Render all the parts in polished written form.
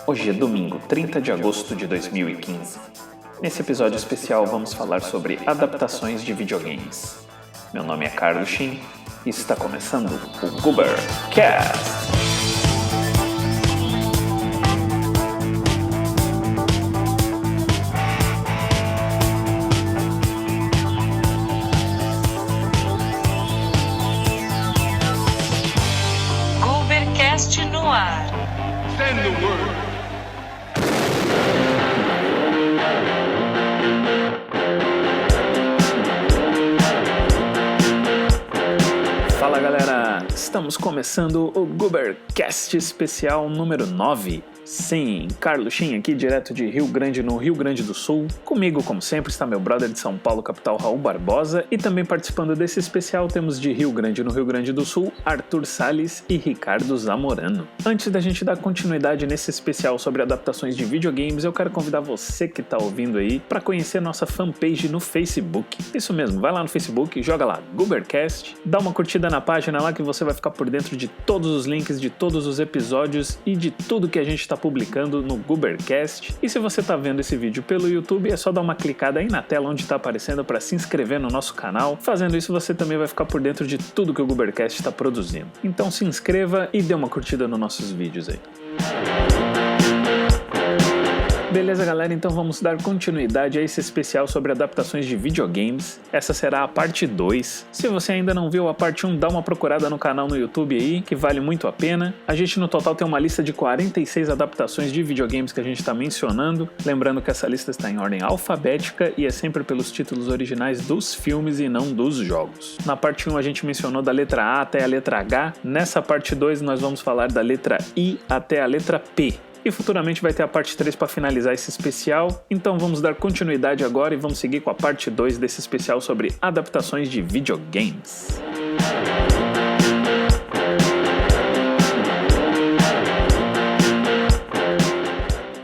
Hoje é domingo, 30 de agosto de 2015. Nesse episódio especial vamos falar sobre adaptações de videogames. Meu nome é Carlos Shin e está começando o Goobercast. Goobercast no ar. Send the word. Fala galera, estamos começando o Goobercast especial número 9. Sim, Carlos Shin aqui direto de Rio Grande, no Rio Grande do Sul. Comigo, como sempre, está meu brother de São Paulo, capital, Raul Barbosa. E também participando desse especial temos de Rio Grande, no Rio Grande do Sul, Arthur Salles e Ricardo Zamorano. Antes da gente dar continuidade nesse especial sobre adaptações de videogames, eu quero convidar você que está ouvindo aí para conhecer nossa fanpage no Facebook. Isso mesmo, vai lá no Facebook, joga lá Goobercast, dá uma curtida na página lá que você vai ficar por dentro de todos os links, de todos os episódios e de tudo que a gente está publicando no Goobercast. E se você está vendo esse vídeo pelo YouTube, é só dar uma clicada aí na tela onde está aparecendo para se inscrever no nosso canal. Fazendo isso, você também vai ficar por dentro de tudo que o Goobercast está produzindo. Então se inscreva e dê uma curtida nos nossos vídeos aí. Beleza, galera? Então vamos dar continuidade a esse especial sobre adaptações de videogames. Essa será a parte 2. Se você ainda não viu a parte 1, dá uma procurada no canal no YouTube aí, que vale muito a pena. A gente no total tem uma lista de 46 adaptações de videogames que a gente está mencionando. Lembrando que essa lista está em ordem alfabética e é sempre pelos títulos originais dos filmes e não dos jogos. Na parte 1 a gente mencionou da letra A até a letra H. Nessa parte 2 nós vamos falar da letra I até a letra P. E futuramente vai ter a parte 3 para finalizar esse especial, então vamos dar continuidade agora e vamos seguir com a parte 2 desse especial sobre adaptações de videogames.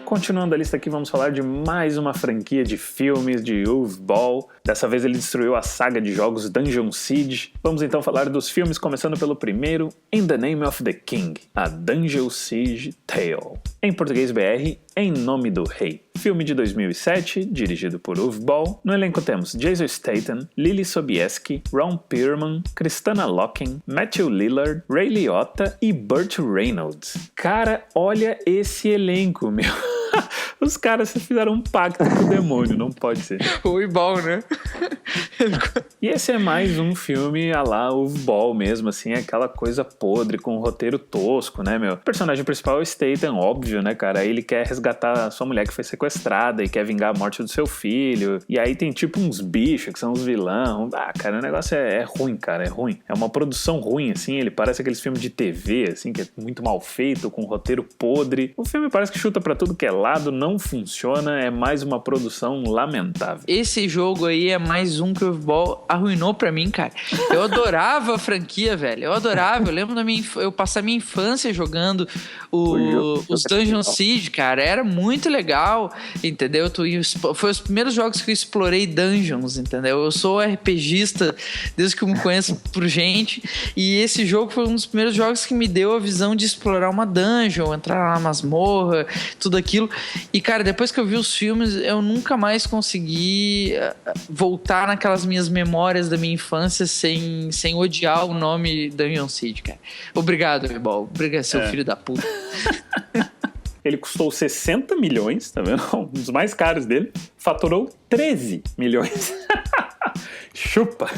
Continuando a lista aqui, vamos falar de mais uma franquia de filmes de Uwe Boll. Dessa vez ele destruiu a saga de jogos Dungeon Siege. Vamos então falar dos filmes, começando pelo primeiro, In the Name of the King, a Dungeon Siege Tale. Em português BR, Em Nome do Rei. Filme de 2007, dirigido por Uwe Boll. No elenco temos Jason Statham, Lily Sobieski, Ron Perlman, Kristanna Loken, Matthew Lillard, Ray Liotta e Burt Reynolds. Cara, olha esse elenco, meu. Os caras fizeram um pacto com o demônio, não pode ser. Uwe Boll, né? E esse é mais um filme à la Uwe Boll mesmo, assim, aquela coisa podre, com um roteiro tosco, né, meu? O personagem principal é o Statham, óbvio, né, cara? Ele quer resgatar a sua mulher que foi sequestrada e quer vingar a morte do seu filho. E aí tem tipo uns bichos que são os vilão. Ah, cara, o negócio é ruim, cara, é ruim. É uma produção ruim, assim, ele parece aqueles filmes de TV, assim, que é muito mal feito, com um roteiro podre. O filme parece que chuta pra tudo que é lado, não funciona, é mais uma produção lamentável. Esse jogo aí é mais um que o Uwe Boll arruinou pra mim, cara. Eu adorava a franquia, velho. Eu adorava. Eu lembro eu passar minha infância jogando os Dungeon Siege, cara. Era muito legal, entendeu? Foi os primeiros jogos que eu explorei dungeons, entendeu? Eu sou RPGista desde que eu me conheço por gente. E esse jogo foi um dos primeiros jogos que me deu a visão de explorar uma dungeon, entrar lá na masmorra, tudo aquilo. E, cara, depois que eu vi os filmes, eu nunca mais consegui voltar naquelas minhas memórias da minha infância sem odiar o nome Dungeon Siege, cara. Obrigado, Uwe Boll. Obrigado, seu filho da puta. Ele custou 60 milhões, tá vendo? Um dos mais caros dele. Faturou 13 milhões. Chupa!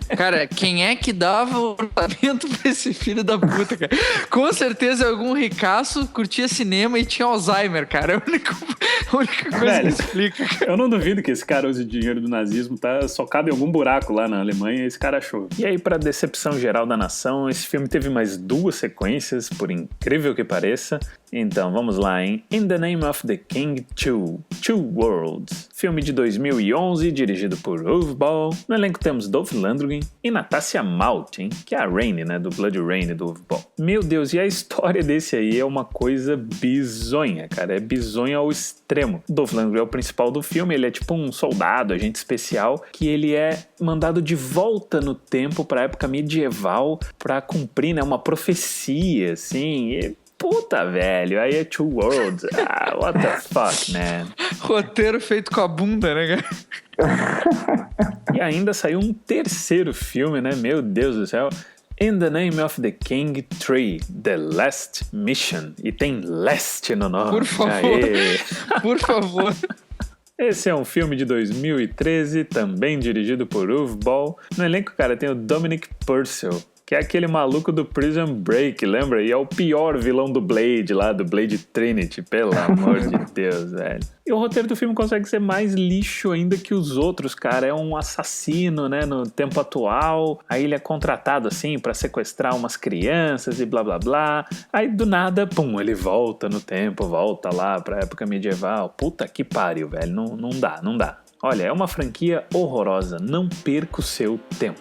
Cara, quem é que dava o orçamento pra esse filho da puta, cara? Com certeza algum ricaço curtia cinema e tinha Alzheimer, cara. É a única coisa Velho, que explica, cara. Eu não duvido que esse cara use dinheiro do nazismo, tá socado em algum buraco lá na Alemanha, e esse cara achou. E aí, pra decepção geral da nação, esse filme teve mais 2 sequências, por incrível que pareça. Então, vamos lá, hein? In the Name of the King 2, Two Worlds. Filme de 2011, dirigido por Uwe Boll. No elenco temos Dolph Lundgren e Natasha Maltin, que é a Rainey, né? Do Blood Rain do Uwe Boll. Meu Deus, e a história desse aí é uma coisa bizonha, cara. É bizonha ao extremo. Dolph Lundgren é o principal do filme, ele é tipo um soldado, agente especial, que ele é mandado de volta no tempo pra época medieval pra cumprir, né? Uma profecia, assim. Puta, velho, aí é Two Worlds. Ah, what the fuck, man. Roteiro feito com a bunda, né, cara? E ainda saiu um terceiro filme, né? Meu Deus do céu. In the Name of the King 3, The Last Mission. E tem Last no nome. Por favor. Aê. Por favor. Esse é um filme de 2013, também dirigido por Uwe Boll. No elenco, cara, tem o Dominic Purcell, que é aquele maluco do Prison Break, lembra? E é o pior vilão do Blade lá, do Blade Trinity, pelo amor de Deus, velho. E o roteiro do filme consegue ser mais lixo ainda que os outros, cara. É um assassino, né, no tempo atual. Aí ele é contratado, assim, pra sequestrar umas crianças e blá, blá, blá. Aí, do nada, pum, ele volta no tempo, volta lá pra época medieval. Puta que pariu, velho. Não dá, não dá. Olha, é uma franquia horrorosa. Não perca o seu tempo.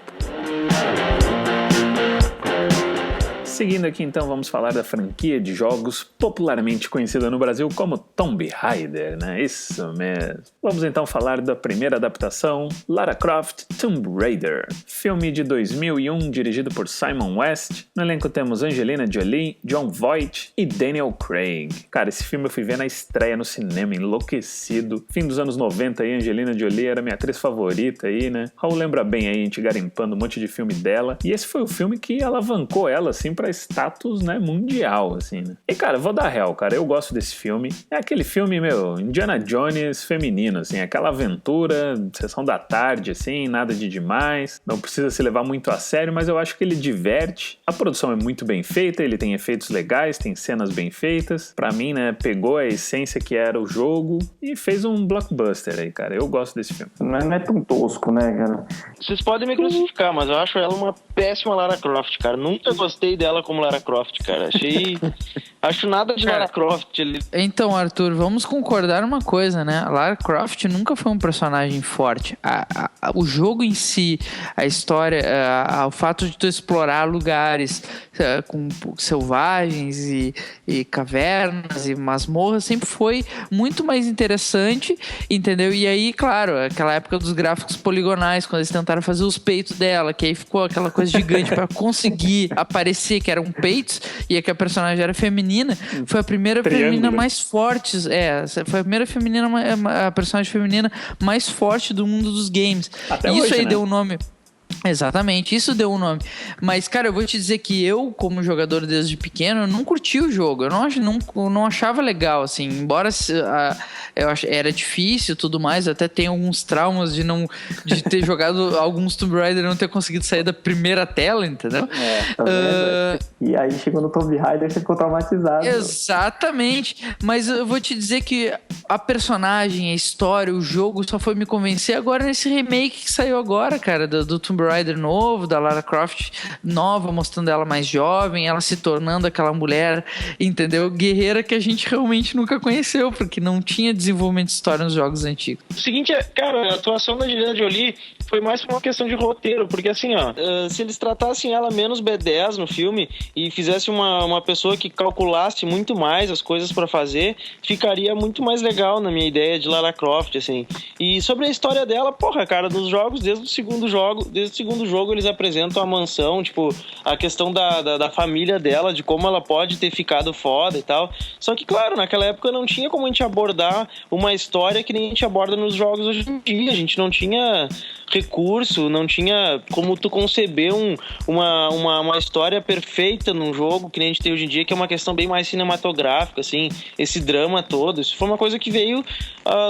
Seguindo aqui, então, vamos falar da franquia de jogos popularmente conhecida no Brasil como Tomb Raider, né? Isso mesmo. Vamos então falar da primeira adaptação, Lara Croft Tomb Raider, filme de 2001 dirigido por Simon West. No elenco temos Angelina Jolie, Jon Voight e Daniel Craig. Cara, esse filme eu fui ver na estreia no cinema, enlouquecido. Fim dos anos 90 aí, Angelina Jolie era minha atriz favorita aí, né? Raul lembra bem aí, a gente garimpando um monte de filme dela. E esse foi o filme que alavancou ela, assim, pra status, né, mundial, assim, né? E, cara, vou dar real, cara, eu gosto desse filme. É aquele filme, meu, Indiana Jones feminino, assim, aquela aventura, sessão da tarde, assim, nada de demais, não precisa se levar muito a sério, mas eu acho que ele diverte. A produção é muito bem feita, ele tem efeitos legais, tem cenas bem feitas. Pra mim, né, pegou a essência que era o jogo e fez um blockbuster aí, cara. Eu gosto desse filme. Não é tão tosco, né, cara? Vocês podem me crucificar, mas eu acho ela uma péssima Lara Croft, cara. Nunca gostei dela como Lara Croft, cara. Acho nada de Lara Croft ali. Então, Arthur, vamos concordar uma coisa, né? A Lara Croft nunca foi um personagem forte. O jogo em si, a história, o fato de tu explorar lugares com selvagens e cavernas e masmorras sempre foi muito mais interessante, entendeu? E aí, claro, aquela época dos gráficos poligonais, quando eles tentaram fazer os peitos dela, que aí ficou aquela coisa gigante pra conseguir aparecer que eram peitos e que a personagem era feminina, foi a primeira feminina mais forte, foi a primeira a personagem feminina mais forte do mundo dos games. Até isso hoje, aí, né? Deu um nome. Exatamente, isso deu um nome. Mas, cara, eu vou te dizer que eu, como jogador desde pequeno, eu não curti o jogo. Eu não achava legal, assim. Embora era difícil e tudo mais, eu até tenho alguns traumas de ter jogado alguns Tomb Raider e não ter conseguido sair da primeira tela, entendeu? E aí chegou no Tomb Raider e você ficou traumatizado. Exatamente. Mas eu vou te dizer que a personagem, a história, o jogo só foi me convencer agora nesse remake que saiu agora, cara, do Tomb Raider novo, da Lara Croft nova, mostrando ela mais jovem, ela se tornando aquela mulher, entendeu? Guerreira que a gente realmente nunca conheceu, porque não tinha desenvolvimento de história nos jogos antigos. O seguinte é, cara, a atuação da Angelina Jolie foi mais por uma questão de roteiro, porque assim, ó, se eles tratassem ela menos B10 no filme e fizessem uma pessoa que calculasse muito mais as coisas pra fazer, ficaria muito mais legal na minha ideia de Lara Croft, assim. E sobre a história dela, porra, cara, nos jogos, desde o segundo jogo eles apresentam a mansão, tipo, a questão da família dela, de como ela pode ter ficado foda e tal. Só que, claro, naquela época não tinha como a gente abordar uma história que nem a gente aborda nos jogos hoje em dia. A gente não tinha recurso, não tinha como tu conceber uma história perfeita num jogo que nem a gente tem hoje em dia, que é uma questão bem mais cinematográfica, assim, esse drama todo. Isso foi uma coisa que veio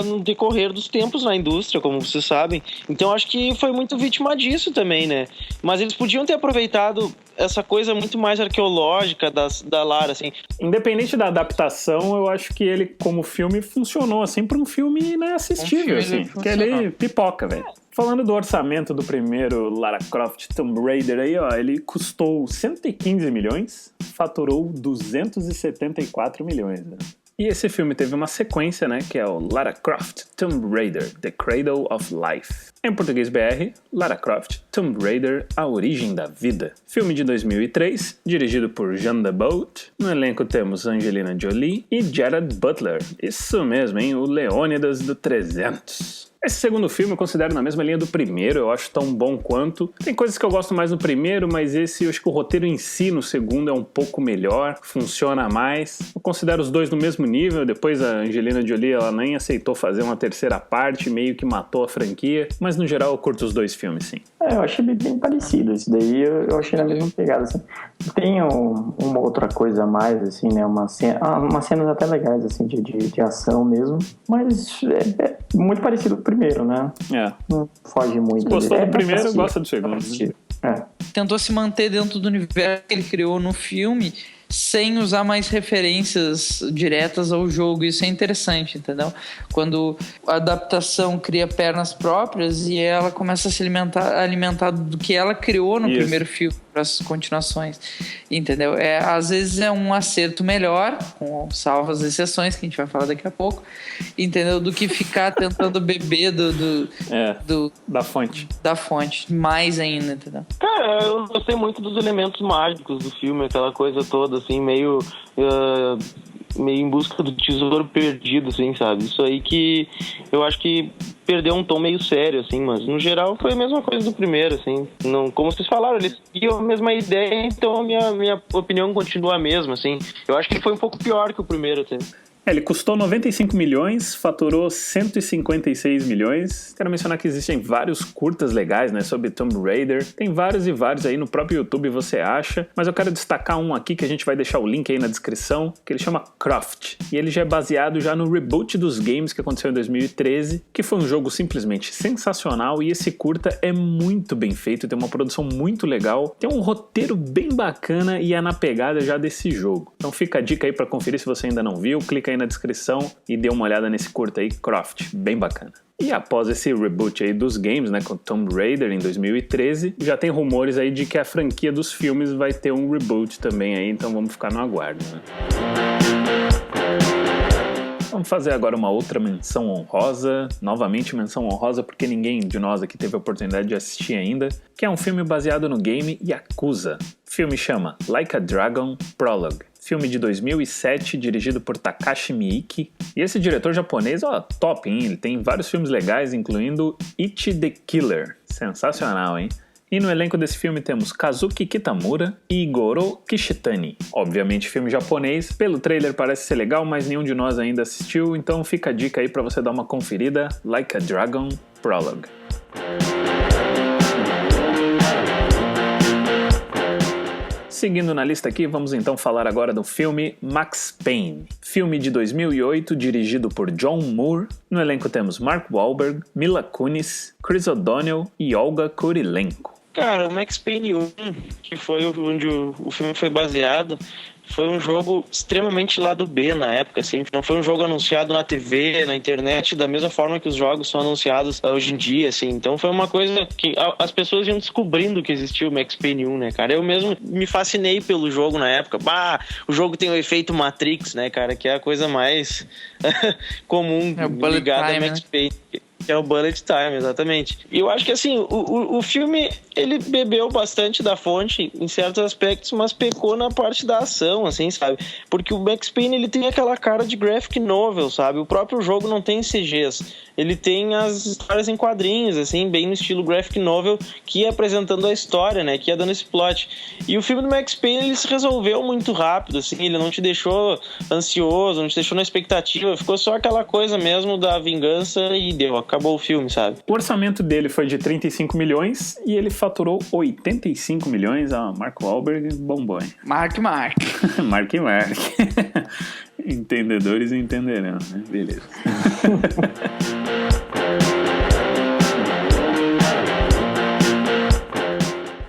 no decorrer dos tempos na indústria, como vocês sabem. Então acho que foi muito vítima disso também, né? Mas eles podiam ter aproveitado essa coisa muito mais arqueológica da Lara, assim. Independente da adaptação, eu acho que ele, como filme, funcionou, assim, para um filme, né, assistível, assim. Que ele pipoca, velho. Falando do orçamento do primeiro Lara Croft Tomb Raider aí, ó, ele custou 115 milhões, faturou 274 milhões, né? E esse filme teve uma sequência, né, que é o Lara Croft Tomb Raider, The Cradle of Life. Em português BR, Lara Croft, Tomb Raider, A Origem da Vida. Filme de 2003, dirigido por Jean de Bolt. No elenco temos Angelina Jolie e Gerard Butler. Isso mesmo, hein? O Leônidas do 300. Esse segundo filme eu considero na mesma linha do primeiro, eu acho tão bom quanto. Tem coisas que eu gosto mais no primeiro, mas esse eu acho que o roteiro em si no segundo é um pouco melhor, funciona mais. Eu considero os dois no mesmo nível, depois a Angelina Jolie ela nem aceitou fazer uma terceira parte, meio que matou a franquia, mas no geral eu curto os dois filmes, sim. Eu achei bem parecido, esse daí eu achei na mesma pegada, assim. Tem uma outra coisa a mais, assim, né, umas cenas até legais, assim, de ação mesmo, mas é muito parecido com o primeiro, né? Não foge muito. Gostou do primeiro, gosta do segundo. Tentou se manter dentro do universo que ele criou no filme, sem usar mais referências diretas ao jogo. Isso é interessante, entendeu? Quando a adaptação cria pernas próprias e ela começa a se alimentar do que ela criou no primeiro filme para as continuações, entendeu? Às vezes é um acerto melhor, com salvas exceções que a gente vai falar daqui a pouco, entendeu? Do que ficar tentando beber da fonte mais ainda, entendeu? Cara, eu gostei muito dos elementos mágicos do filme, aquela coisa toda, assim, meio em busca do tesouro perdido, assim, sabe? Isso aí que eu acho que perdeu um tom meio sério, assim, mas no geral foi a mesma coisa do primeiro, assim. Não, como vocês falaram, eles tinham a mesma ideia, então a minha opinião continua a mesma, assim. Eu acho que ele foi um pouco pior que o primeiro, assim. Ele custou 95 milhões, faturou 156 milhões. Quero mencionar que existem vários curtas legais, né, sobre Tomb Raider. Tem vários e vários aí no próprio YouTube, você acha. Mas eu quero destacar um aqui que a gente vai deixar o link aí na descrição, que ele chama Croft. E ele já é baseado já no reboot dos games que aconteceu em 2013, que foi um jogo simplesmente sensacional. E esse curta é muito bem feito, tem uma produção muito legal, tem um roteiro bem bacana e é na pegada já desse jogo. Então fica a dica aí pra conferir se você ainda não viu, clica aí na descrição e dê uma olhada nesse curta aí, Croft, bem bacana. E após esse reboot aí dos games, né, com Tomb Raider em 2013, já tem rumores aí de que a franquia dos filmes vai ter um reboot também aí, então vamos ficar no aguardo, né? Vamos fazer agora uma outra menção honrosa, novamente menção honrosa porque ninguém de nós aqui teve a oportunidade de assistir ainda, que é um filme baseado no game Yakuza. O filme chama Like a Dragon Prologue. Filme de 2007, dirigido por Takashi Miike. E esse diretor japonês, top, hein? Ele tem vários filmes legais, incluindo Ichi the Killer. Sensacional, hein? E no elenco desse filme temos Kazuki Kitamura e Igoro Kishitani. Obviamente filme japonês, pelo trailer parece ser legal, mas nenhum de nós ainda assistiu, então fica a dica aí pra você dar uma conferida, Like a Dragon Prologue. Seguindo na lista aqui, vamos então falar agora do filme Max Payne. Filme de 2008, dirigido por John Moore. No elenco temos Mark Wahlberg, Mila Kunis, Chris O'Donnell e Olga Kurilenko. Cara, o Max Payne 1, que foi onde o filme foi baseado, foi um jogo extremamente lado B na época, assim. Não foi um jogo anunciado na TV, na internet, da mesma forma que os jogos são anunciados hoje em dia, assim. Então foi uma coisa que as pessoas iam descobrindo que existia o Max Payne 1, né, cara? Eu mesmo me fascinei pelo jogo na época. O jogo tem o efeito Matrix, né, cara? Que é a coisa mais comum ligada ao Max Payne. Que é o Bullet Time, exatamente. E eu acho que, assim, o filme, ele bebeu bastante da fonte em certos aspectos, mas pecou na parte da ação, assim, sabe? Porque o Max Payne, ele tem aquela cara de graphic novel, sabe? O próprio jogo não tem CGs. Ele tem as histórias em quadrinhos, assim, bem no estilo graphic novel, que ia apresentando a história, né? Que ia dando esse plot. E o filme do Max Payne, ele se resolveu muito rápido, assim. Ele não te deixou ansioso, não te deixou na expectativa. Ficou só aquela coisa mesmo da vingança e deu. Acabou o filme, sabe? O orçamento dele foi de 35 milhões e ele faturou 85 milhões. Mark Wahlberg bombou, hein? Mark. Mark. Entendedores entenderão, né? Beleza.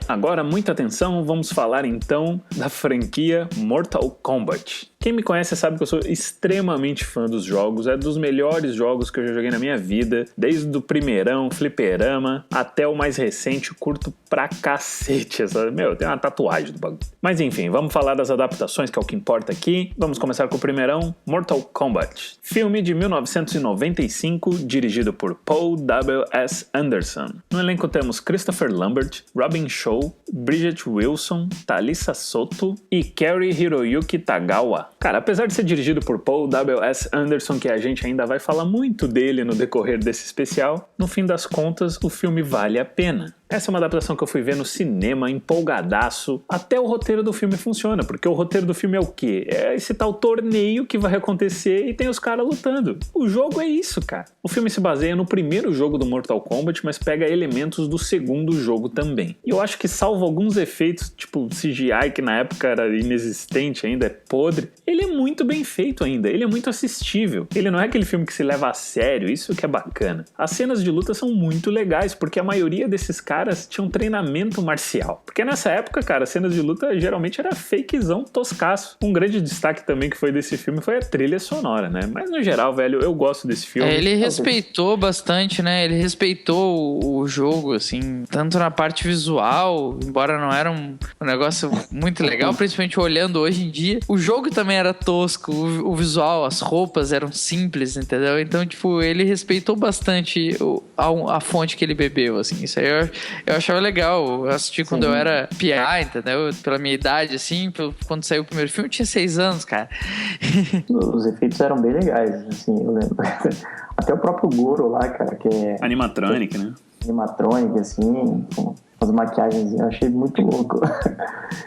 Agora, muita atenção, vamos falar então da franquia Mortal Kombat, Quem me conhece sabe que eu sou extremamente fã dos jogos, é dos melhores jogos que eu já joguei na minha vida, desde o primeirão, fliperama, até o mais recente, curto pra cacete. Meu, tem uma tatuagem do bagulho. Mas enfim, vamos falar das adaptações, que é o que importa aqui. Vamos começar com o primeirão, Mortal Kombat. Filme de 1995, dirigido por Paul W.S. Anderson. No elenco temos Christopher Lambert, Robin Shaw, Bridget Wilson, Thalissa Soto e Cary Hiroyuki Tagawa. Cara, apesar de ser dirigido por Paul W.S. Anderson, que a gente ainda vai falar muito dele no decorrer desse especial, no fim das contas, o filme vale a pena. Essa é uma adaptação que eu fui ver no cinema, empolgadaço. Até o roteiro do filme funciona, porque o roteiro do filme é o quê? É esse tal torneio que vai acontecer e tem os caras lutando. O jogo é isso, cara. O filme se baseia no primeiro jogo do Mortal Kombat, mas pega elementos do segundo jogo também. E eu acho que, salvo alguns efeitos, tipo CGI, que na época era inexistente ainda, é podre, ele é muito bem feito ainda, ele é muito assistível. Ele não é aquele filme que se leva a sério, isso que é bacana. As cenas de luta são muito legais, porque a maioria desses caras tinham um treinamento marcial. Porque nessa época, cara, as cenas de luta geralmente era fakezão toscaço. Um grande destaque também que foi desse filme foi a trilha sonora, né? Mas no geral, velho, eu gosto desse filme. Ele respeitou bastante, né? Ele respeitou o jogo, assim, tanto na parte visual, embora não era um negócio muito legal, principalmente olhando hoje em dia. O jogo também era tosco, o visual, as roupas eram simples, entendeu? Então, tipo, ele respeitou bastante a fonte que ele bebeu, assim. Isso aí eu achava legal. Eu assisti quando eu era PA, entendeu? Pela minha idade, assim, quando saiu o primeiro filme, eu tinha 6 anos, cara. Os efeitos eram bem legais, assim, eu lembro. Até o próprio Goro lá, cara, que é... Animatronic, né? Animatronic, assim, com as maquiagens, eu achei muito louco.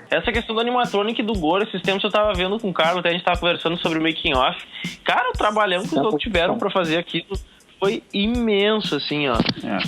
Essa questão do animatronic do Goro, esses tempos eu tava vendo com o Carlos, até a gente tava conversando sobre o making off. Cara, o trabalhão que os outros tiveram pra fazer aquilo foi imenso, assim, ó.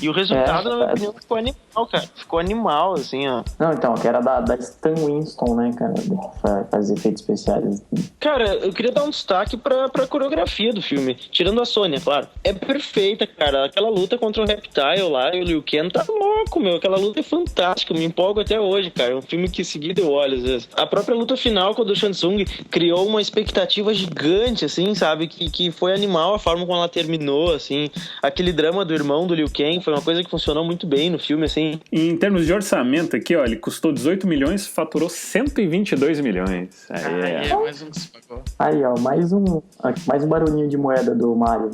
E o resultado, na minha opinião, ficou animal, cara. Ficou animal, assim, ó. Não, então, que era da Stan Winston, né, cara, que faz efeitos especiais. Cara, eu queria dar um destaque pra coreografia do filme, tirando a Sônia, claro. É perfeita, cara. Aquela luta contra o Reptile lá e o Liu Kang tá louco, meu. Aquela luta é fantástica, eu me empolgo até hoje, cara. É um filme que seguido eu olho, às vezes. A própria luta final com o do Shang Tsung criou uma expectativa gigante, assim, sabe? Que foi animal a forma como ela terminou, assim. Aquele drama do irmão do Liu Kang foi uma coisa que funcionou muito bem no filme, assim. E em termos de orçamento aqui, ó, ele custou 18 milhões, faturou 122 milhões. Mais um que se pagou. Aí, ó, mais um barulhinho de moeda do Mario.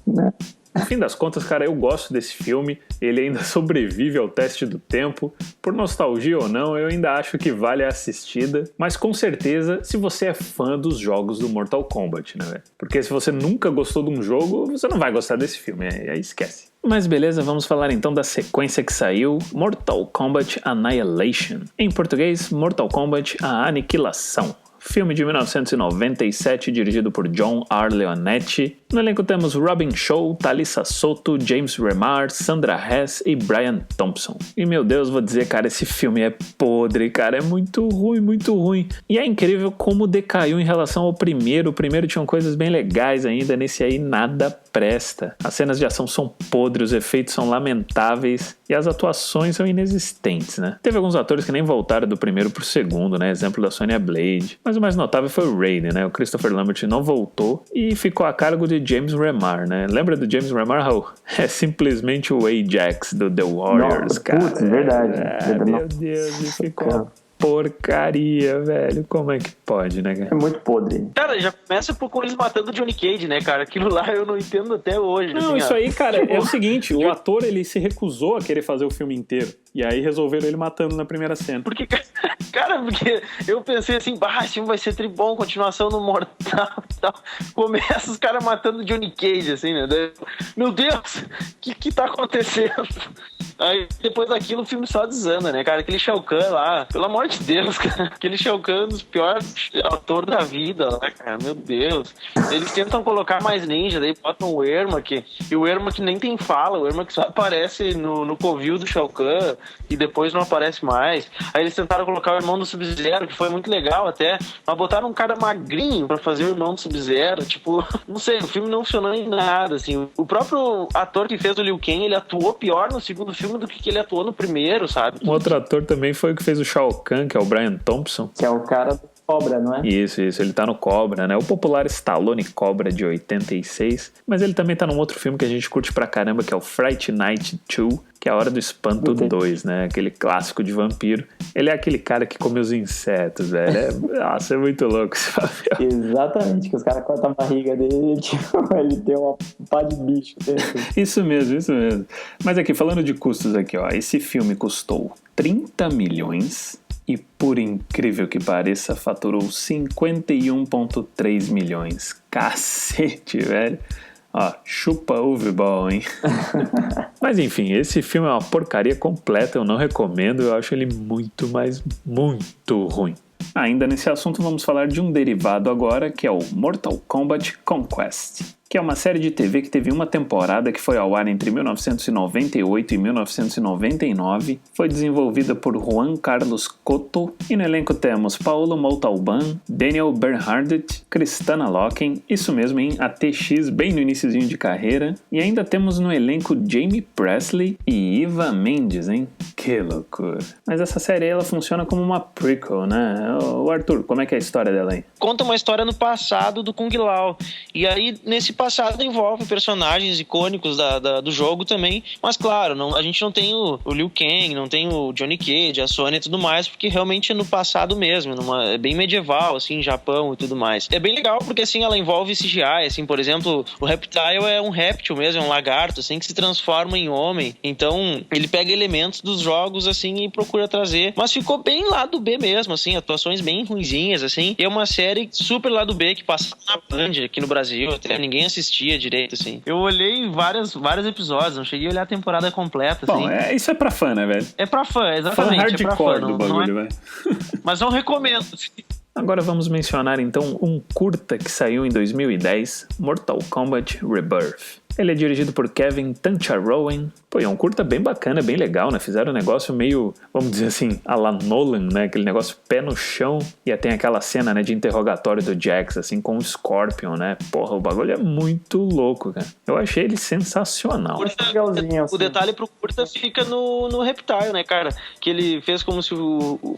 Né? No fim das contas, cara, eu gosto desse filme, ele ainda sobrevive ao teste do tempo. Por nostalgia ou não, eu ainda acho que vale a assistida, mas com certeza, se você é fã dos jogos do Mortal Kombat, né, velho? Porque se você nunca gostou de um jogo, você não vai gostar desse filme, aí esquece. Mas beleza, vamos falar então da sequência que saiu, Mortal Kombat Annihilation. Em português, Mortal Kombat A Aniquilação. Filme de 1997, dirigido por John R. Leonetti. No elenco temos Robin Shaw, Thalissa Soto, James Remar, Sandra Hess e Brian Thompson. E meu Deus, vou dizer, cara, esse filme é podre, cara, é muito ruim, muito ruim. E é incrível como decaiu em relação ao primeiro. O primeiro tinha coisas bem legais ainda, nesse aí nada presta. As cenas de ação são podres, os efeitos são lamentáveis e as atuações são inexistentes, né? Teve alguns atores que nem voltaram do primeiro pro segundo, né? Exemplo da Sonya Blade. Mas o mais notável foi o Raiden, né? O Christopher Lambert não voltou e ficou a cargo de James Remar, né? Lembra do James Remar, Raul? É simplesmente o Ajax do The Warriors, cara. Putz, verdade. Meu Deus, isso ficou porcaria, velho. Como é que pode, né, cara? É muito podre. Cara, já começa com eles matando o Johnny Cage, né, cara? Aquilo lá eu não entendo até hoje. Não, assim, isso aí, cara, é o seguinte, o ator, ele se recusou a querer fazer o filme inteiro. E aí resolveram ele matando na primeira cena. Porque, cara, porque eu pensei assim, esse filme vai ser tribom, continuação no Mortal e tal. Começa os caras matando o Johnny Cage, assim, né? Meu Deus, o que tá acontecendo? Aí, depois daquilo, o filme só desanda, né, cara? Aquele Shao Kahn lá, pelo amor de Deus, cara. Aquele Shao Kahn dos piores atores da vida lá, cara. Meu Deus. Eles tentam colocar mais ninja, daí botam o Ermac. E o Ermac nem tem fala. O Ermac só aparece no covil do Shao Kahn e depois não aparece mais. Aí eles tentaram colocar o irmão do Sub-Zero, que foi muito legal até. Mas botaram um cara magrinho pra fazer o irmão do Sub-Zero. Tipo, não sei, o filme não funcionou em nada, assim. O próprio ator que fez o Liu Kang, ele atuou pior no segundo filme do que ele atuou no primeiro, sabe? Um outro ator também foi o que fez o Shao Kahn, que é o Brian Thompson. Que é o cara Cobra, não é? Isso, ele tá no Cobra, né? O popular Stallone Cobra de 86, mas ele também tá num outro filme que a gente curte pra caramba, que é o Fright Night 2, que é a Hora do Espanto 2, né? Aquele clássico de vampiro. Ele é aquele cara que come os insetos, velho. Nossa, é muito louco esse papel. Exatamente, que os caras cortam a barriga dele, tipo, ele tem uma pá de bicho dentro. Isso mesmo. Mas aqui, falando de custos aqui, ó, esse filme custou 30 milhões e, por incrível que pareça, faturou 51,3 milhões. Cacete, velho. Ó, chupa uve ball, hein? Mas enfim, esse filme é uma porcaria completa, eu não recomendo, eu acho ele muito, mas muito ruim. Ainda nesse assunto, vamos falar de um derivado agora, que é o Mortal Kombat Conquest, que é uma série de TV que teve uma temporada que foi ao ar entre 1998 e 1999, foi desenvolvida por Juan Carlos Cotto, e no elenco temos Paulo Montalbán, Daniel Bernhardt, Kristana Loken, isso mesmo, em ATX, bem no iniciozinho de carreira, e ainda temos no elenco Jamie Presley e Eva Mendes, hein? Que loucura. Mas essa série, ela funciona como uma prequel, né? Ô Arthur, como é que é a história dela aí? Conta uma história no passado do Kung Lao, e aí nesse passado envolve personagens icônicos do jogo também, mas claro, a gente não tem o Liu Kang, não tem o Johnny Cage, a Sonya e tudo mais, porque realmente é no passado mesmo, é bem medieval, assim, Japão e tudo mais. É bem legal porque, assim, ela envolve CGI, assim, por exemplo, o Reptile é um réptil mesmo, é um lagarto, assim, que se transforma em homem, então ele pega elementos dos jogos, assim, e procura trazer, mas ficou bem lado B mesmo, assim, atuações bem ruinzinhas, assim, e é uma série super lado B que passa na Band aqui no Brasil, até ninguém assistia direito, assim. Eu olhei vários episódios, não cheguei a olhar a temporada completa, assim. Bom, isso é pra fã, né, velho? É pra fã, exatamente. Fã hardcore do bagulho, velho. Mas não recomendo. Agora vamos mencionar então um curta que saiu em 2010, Mortal Kombat Rebirth. Ele é dirigido por Kevin Tancharoen. Pô, é um curta bem bacana, bem legal, né? Fizeram um negócio meio, vamos dizer assim, à la Nolan, né? Aquele negócio pé no chão. E tem aquela cena, né, de interrogatório do Jax, assim, com o Scorpion, né? Porra, o bagulho é muito louco, cara. Eu achei ele sensacional. O detalhe pro curta fica no Reptile, né, cara? Que ele fez como se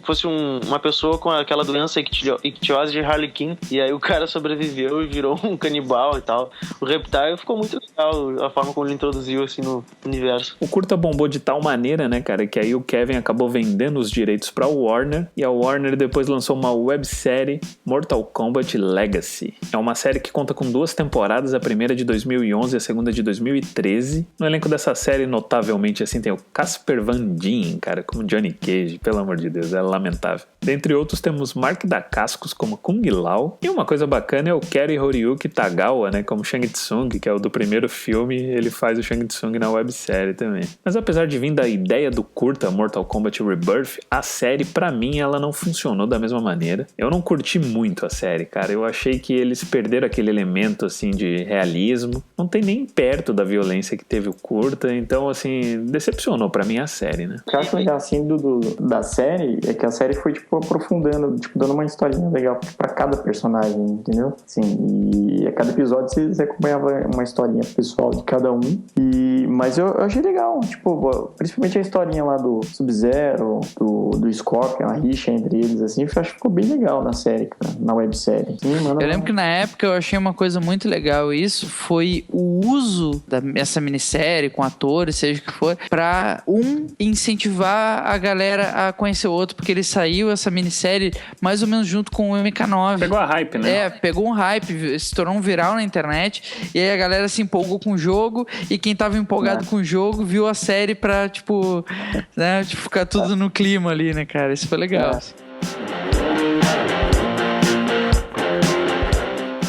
fosse uma pessoa com aquela doença ictiose de Harlequin. E aí o cara sobreviveu e virou um canibal e tal. O Reptile ficou muito legal, a forma como ele introduziu, assim, no universo. O curta bombou de tal maneira, né, cara, que aí o Kevin acabou vendendo os direitos pra Warner, e a Warner depois lançou uma websérie, Mortal Kombat Legacy. É uma série que conta com 2 temporadas, a primeira de 2011 e a segunda de 2013. No elenco dessa série, notavelmente, assim, tem o Casper Van Dien, cara, como Johnny Cage, pelo amor de Deus, é lamentável. Dentre outros, temos Mark Dacascos como Kung Lao, e uma coisa bacana é o Kerry Horiyuki Tagawa, né, como Shang Tsung, que é o do primeiro filme, ele faz o Shang Tsung na websérie também. Mas apesar de vir da ideia do curta Mortal Kombat Rebirth, a série, pra mim, ela não funcionou da mesma maneira. Eu não curti muito a série, cara. Eu achei que eles perderam aquele elemento, assim, de realismo. Não tem nem perto da violência que teve o curta, então, assim, decepcionou pra mim a série, né? O que eu acho legal, assim, da série é que a série foi, tipo, aprofundando, tipo, dando uma historinha legal pra cada personagem, entendeu? Assim, e a cada episódio você acompanhava uma historinha pessoal de cada um, mas eu achei legal, tipo, principalmente a historinha lá do Sub-Zero, do Scorpion, a rixa entre eles, assim, eu acho que ficou bem legal na série, cara, na websérie. Eu lembro que na época eu achei uma coisa muito legal, isso foi o uso dessa minissérie com atores, seja o que for, pra incentivar a galera a conhecer o outro, porque ele saiu, essa minissérie, mais ou menos junto com o MK9. Pegou a hype, né? Pegou um hype, se tornou um viral na internet, e aí a galera se empolgou com o jogo, e quem tava empolgado com o jogo viu a série pra, tipo, né, tipo, ficar tudo no clima ali, né, cara? Isso foi legal.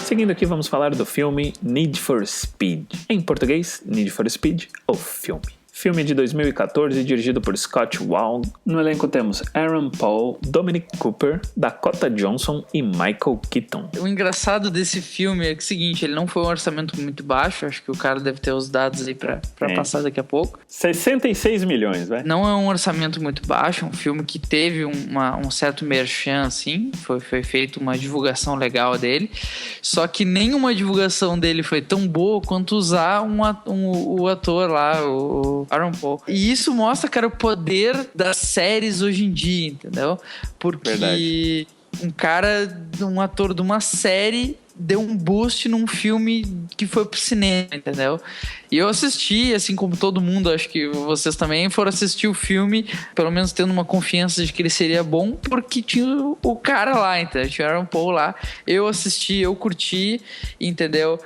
Seguindo aqui, vamos falar do filme Need for Speed. Em português, Need for Speed, o filme. Filme de 2014, dirigido por Scott Wall. No elenco temos Aaron Paul, Dominic Cooper, Dakota Johnson e Michael Keaton. O engraçado desse filme é que é o seguinte, ele não foi um orçamento muito baixo, acho que o cara deve ter os dados aí pra passar daqui a pouco. 66 milhões, vai. Não é um orçamento muito baixo, é um filme que teve um certo merchan, assim, foi feita uma divulgação legal dele, só que nenhuma divulgação dele foi tão boa quanto usar o ator lá, o Aaron Paul. E isso mostra, cara, o poder das séries hoje em dia, entendeu? Porque... Verdade. um ator de uma série deu um boost num filme que foi pro cinema, entendeu? E eu assisti, assim como todo mundo, acho que vocês também foram assistir o filme, pelo menos tendo uma confiança de que ele seria bom, porque tinha o cara lá, entendeu? Tinha o Aaron Paul lá. Eu assisti, eu curti, entendeu?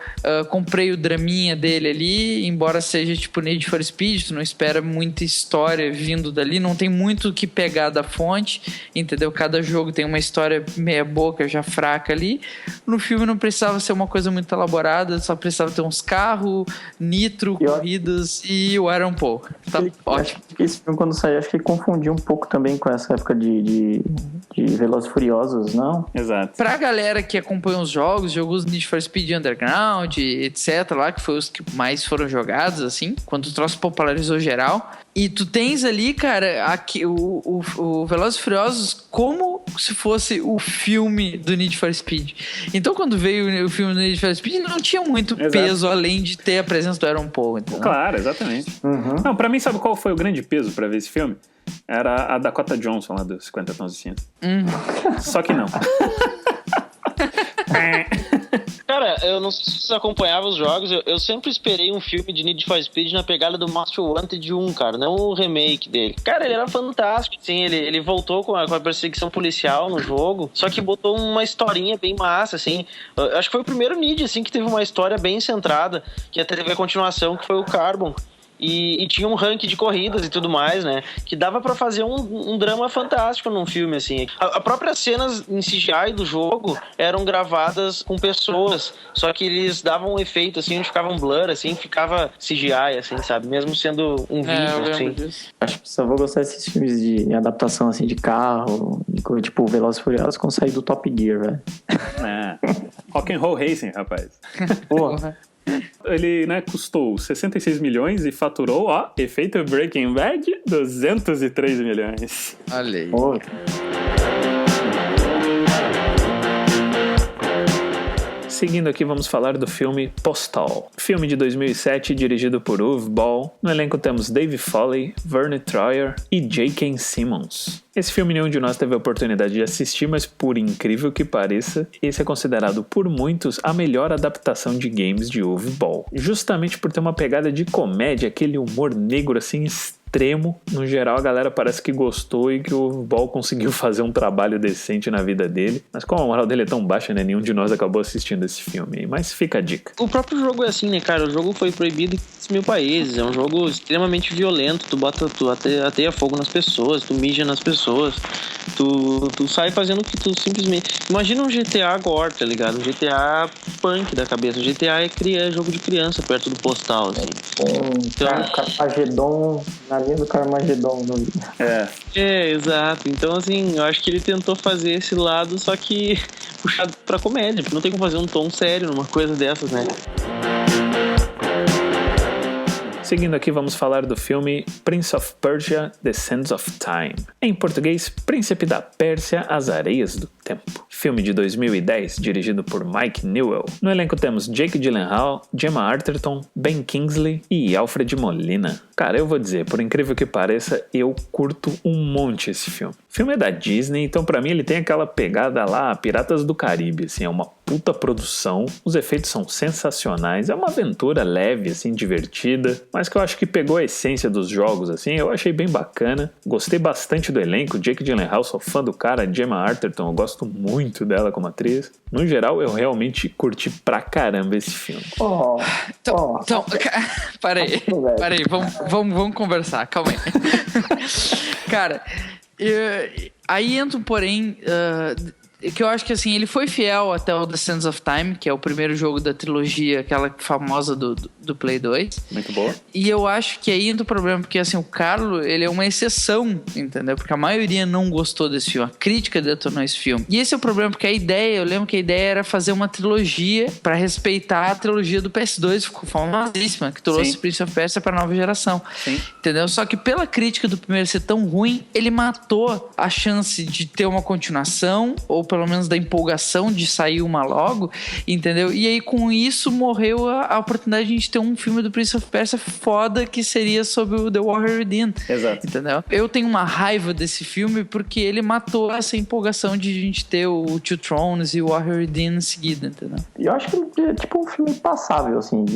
Comprei o draminha dele ali, embora seja tipo Need for Speed, tu não espera muita história vindo dali, não tem muito o que pegar da fonte, entendeu? Cada jogo tem uma história meia boca, já fraca ali. No filme não precisava ser uma coisa muito elaborada, só precisava ter uns carros, nitro, corridas e o Aaron Paul. Tá ótimo. Acho que esse filme, quando saiu, acho que confundiu um pouco também com essa época de Velozes e Furiosos, não? Exato. Pra galera que acompanha os jogos Need for Speed Underground, etc, lá, que foi os que mais foram jogados, assim, quando o troço popularizou geral. E tu tens ali, cara, aqui, o Velozes e Furiosos como se fosse o filme do Need for Speed. Então, quando veio o filme do Need for Speed, ele não tinha muito peso, além de ter a presença do Aaron Paul. Entendeu? Claro, exatamente. Uhum. Não, pra mim, sabe qual foi o grande peso pra ver esse filme? Era a Dakota Johnson lá dos 50 Tons de Cinza. Só que não. Cara, eu não sei se vocês acompanhavam os jogos, eu sempre esperei um filme de Need for Speed na pegada do Most Wanted 1, cara, não o remake dele. Cara, ele era fantástico, assim, ele voltou com a perseguição policial no jogo, só que botou uma historinha bem massa, assim. Eu acho que foi o primeiro Need, assim, que teve uma história bem centrada, que até teve a continuação, que foi o Carbon. E tinha um ranking de corridas e tudo mais, né? Que dava pra fazer um drama fantástico num filme, assim. A próprias cenas em CGI do jogo eram gravadas com pessoas, só que eles davam um efeito, assim, onde ficava um blur, assim, ficava CGI, assim, sabe? Mesmo sendo um vídeo, assim. Acho que só vou gostar desses filmes de adaptação, assim, de carro, tipo Velozes e Furiosos, quando sair do Top Gear, velho. Rock and Roll Racing, rapaz. Porra. Ele, custou 66 milhões e faturou, efeito Breaking Bad, 203 milhões. Olha aí. Porra. Seguindo aqui, vamos falar do filme Postal. Filme de 2007, dirigido por Uwe Boll. No elenco temos Dave Foley, Verne Troyer e J.K. Simmons. Esse filme nenhum de nós teve a oportunidade de assistir, mas por incrível que pareça, esse é considerado por muitos a melhor adaptação de games de Uwe Boll. Justamente por ter uma pegada de comédia, aquele humor negro assim extremo. No geral, a galera parece que gostou e que o Uwe Boll conseguiu fazer um trabalho decente na vida dele. Mas como a moral dele é tão baixa, né? Nenhum de nós acabou assistindo esse filme. Mas fica a dica. O próprio jogo é assim, né, cara? O jogo foi proibido em 1000 países. É um jogo extremamente violento. Tu ateia fogo nas pessoas, tu mija nas pessoas. Tu sai fazendo o que tu simplesmente... Imagina um GTA agora, tá ligado? Um GTA punk da cabeça. Um GTA é jogo de criança perto do Postal, assim. Então, Carmageddon, na linha do Carmageddon. Exato. Então, assim, eu acho que ele tentou fazer esse lado, só que puxado pra comédia, porque não tem como fazer um tom sério numa coisa dessas, né? Seguindo aqui, vamos falar do filme Prince of Persia: The Sands of Time. Em português, Príncipe da Pérsia: As Areias do Tempo. Filme de 2010, dirigido por Mike Newell. No elenco temos Jake Gyllenhaal, Gemma Arterton, Ben Kingsley e Alfred Molina. Cara, eu vou dizer, por incrível que pareça, eu curto um monte esse filme. O filme é da Disney, então pra mim ele tem aquela pegada lá, Piratas do Caribe, assim, é uma puta produção, os efeitos são sensacionais, é uma aventura leve, assim, divertida, mas que eu acho que pegou a essência dos jogos, assim, eu achei bem bacana, gostei bastante do elenco, Jake Gyllenhaal, sou fã do cara, Gemma Arterton, eu gosto muito dela como atriz, no geral eu realmente curti pra caramba esse filme. Então, parei, vamos conversar, calma aí. Cara, aí entra um porém, que eu acho que assim, ele foi fiel até o The Sands of Time, que é o primeiro jogo da trilogia, aquela famosa do Play 2. Muito boa. E eu acho que aí entra o problema, porque assim, o Carlo, ele é uma exceção, entendeu? Porque a maioria não gostou desse filme, a crítica detonou esse filme. E esse é o problema, porque eu lembro que a ideia era fazer uma trilogia pra respeitar a trilogia do PS2, ficou famosíssima, que trouxe Prince of Persia pra nova geração. Sim. Entendeu? Só que pela crítica do primeiro ser tão ruim, ele matou a chance de ter uma continuação, ou pelo menos da empolgação de sair uma logo, entendeu? E aí com isso morreu a oportunidade de a gente ter um filme do Prince of Persia foda que seria sobre o The Warrior Within. Exato. Entendeu? Eu tenho uma raiva desse filme porque ele matou essa empolgação de a gente ter o Two Thrones e o Warrior Within em seguida, entendeu? E eu acho que é tipo um filme passável, assim,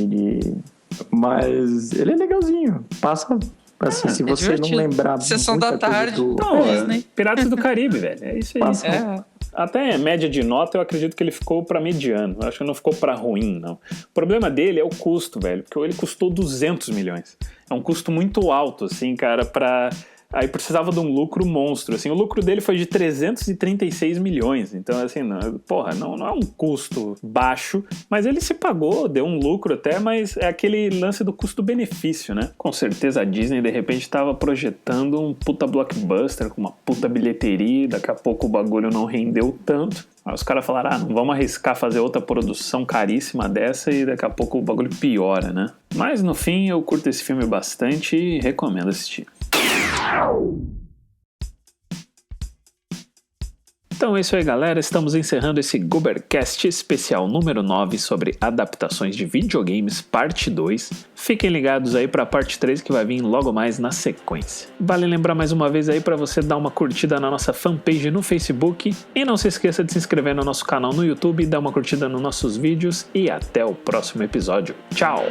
mas ele é legalzinho. Passa, assim, se você não divertido. lembrar Sessão muita da coisa tarde. do... Não, Disney. Piratas do Caribe, velho. É isso aí. Passa. Até média de nota, eu acredito que ele ficou pra mediano. Eu acho que não ficou pra ruim, não. O problema dele é o custo, velho. Porque ele custou 200 milhões. É um custo muito alto, assim, cara, pra... Aí precisava de um lucro monstro, assim. O lucro dele foi de 336 milhões. Então, assim, não é um custo baixo, mas ele se pagou, deu um lucro até, mas é aquele lance do custo-benefício, né? Com certeza a Disney, de repente, estava projetando um puta blockbuster com uma puta bilheteria, e daqui a pouco o bagulho não rendeu tanto. Aí os caras falaram, não vamos arriscar fazer outra produção caríssima dessa e daqui a pouco o bagulho piora, né? Mas, no fim, eu curto esse filme bastante e recomendo assistir. Então é isso aí, galera, estamos encerrando esse Goobercast especial número 9 sobre adaptações de videogames, parte 2. Fiquem ligados aí para a parte 3 que vai vir logo mais na sequência. Vale lembrar mais uma vez aí para você dar uma curtida na nossa fanpage no Facebook e não se esqueça de se inscrever no nosso canal no YouTube, dar uma curtida nos nossos vídeos e até o próximo episódio. Tchau!